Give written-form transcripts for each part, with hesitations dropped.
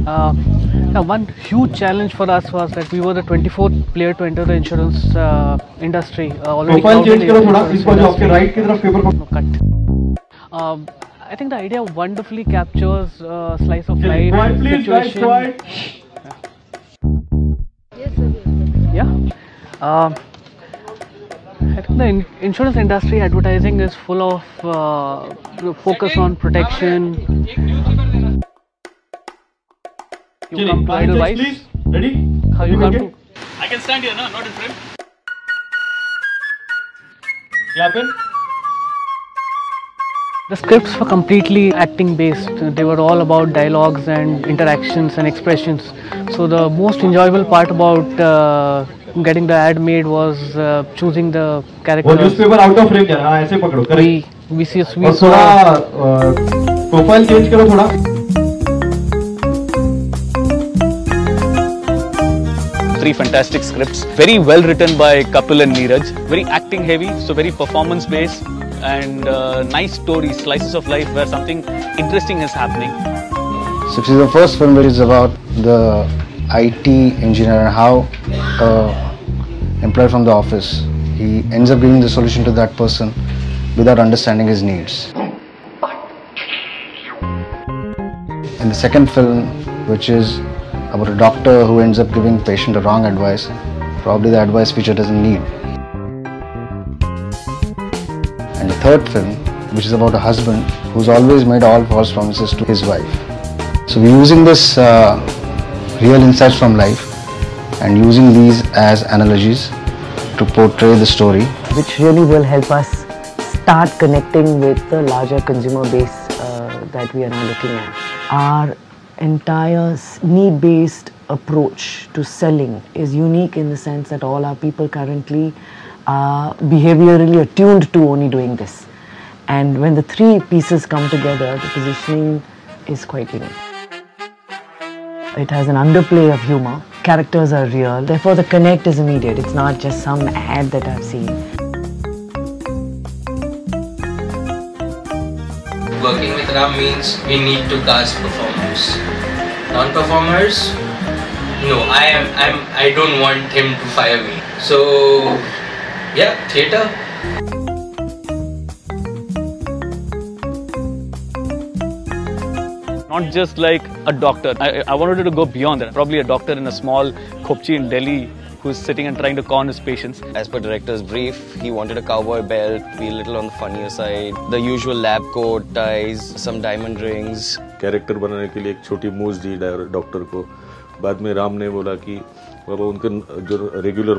Now, one huge challenge for us was that we were the 24th player to enter the insurance industry. Already cut. I think the idea wonderfully captures slice of life situation. Yeah. I think the insurance industry advertising is full of focus on protection. You come to Edelweiss. Ready? How you come to? I can stand here, no? Not in front. Clap in. The scripts were completely acting based. They were all about dialogues and interactions and expressions. So the most enjoyable part about getting the ad made was choosing the characters. Newspaper out of frame जरा ऐसे पकड़ो. We see थोड़ा profile change करो थोड़ा. Three fantastic scripts, very well written by Kapil and Neeraj, very acting heavy, so very performance based, and nice stories, slices of life where something interesting is happening. So this is the first film which is about the IT engineer and how employee from the office, he ends up giving the solution to that person without understanding his needs. In the second film, which is about a doctor who ends up giving patient a wrong advice, probably the advice which he doesn't need. And the third film, which is about a husband who's always made all false promises to his wife. So we're using this real insights from life and using these as analogies to portray the story, which really will help us start connecting with the larger consumer base that we are now looking at. Our entire need-based approach to selling is unique in the sense that all our people currently are behaviorally attuned to only doing this. And when the three pieces come together, the positioning is quite unique. It has an underplay of humor. Characters are real. Therefore, the connect is immediate. It's not just some ad that I've seen. Working with Ram means we need to cast performers. Non-performers, no, I don't want him to fire me. So, yeah, theatre. Not just like a doctor. I wanted to go beyond that. Probably a doctor in a small Khopchi in Delhi who's sitting and trying to con his patients. As per director's brief, he wanted a cowboy belt, be a little on the funnier side. The usual lab coat, ties, some diamond rings. Character बनाने के लिए एक छोटी मूज दी doctor को. बाद में राम ने बोला कि वो उनका जो रेगुलर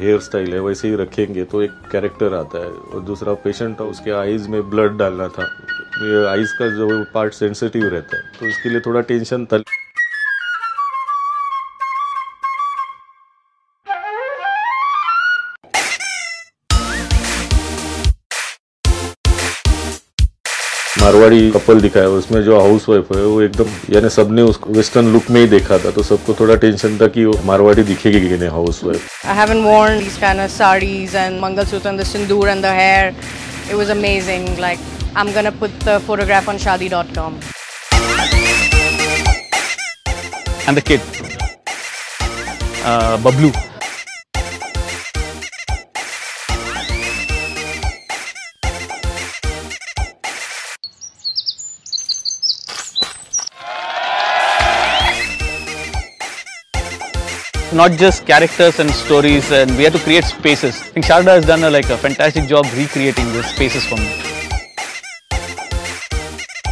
हेयर स्टाइल है वैसे ही रखेंगे तो एक कैरेक्टर आता है. और दूसरा पेशेंट था, उसके आईज में ब्लड डालना था. आईज का जो पार्ट सेंसिटिव रहता है तो इसके लिए थोड़ा टेंशन था. मारवाड़ी कपल दिखाया, उसमें जो हाउस वाइफ है वो एकदम यानी सबने उसको वेस्टर्न लुक में ही देखा था तो सबको थोड़ा टेंशन था कि वो मारवाड़ी दिखेगी कि नहीं house wife. I haven't worn these kind of sarees and Mangalsutra and the sindoor and the hair. It was amazing. Like, I'm gonna put the photograph on Shaadi.com. And the kid, Bablu. Not just characters and stories, and we had to create spaces. I think Sharda has done a fantastic job recreating the spaces for me.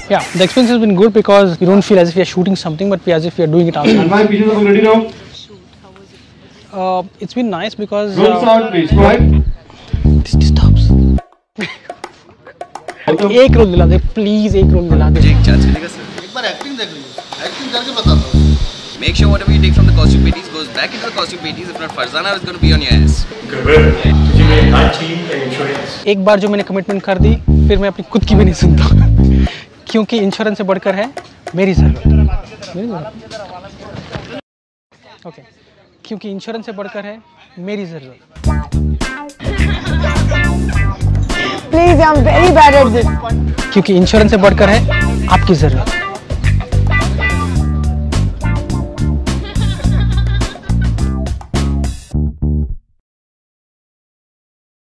Yeah, the experience has been good because we don't feel as if we are shooting something, but as if we are doing it ourselves. And my pieces are ready now. It's been nice because. Roll sound, please. Go ahead. This disturbs. एक role दिला दे, please एक role दिला दे. एक chance मिलेगा sir. एक बार acting देख लीजिए. Acting करके बताता हूँ. Make sure whatever you take from the costume painties goes back into the costume painties. If not, Farzana is going to be on your ass. एक बार जो मैंने कमिटमेंट कर दी, फिर मैं अपनी खुद की भी नहीं सुनता. क्योंकि इंश्योरेंस से बढ़कर है मेरी ज़रूरत. ओके. क्योंकि इंश्योरेंस से बढ़कर है मेरी ज़रूरत. Please, I'm very bad at this. क्योंकि इंश्योरेंस से बढ़कर है आपकी ज़रूरत.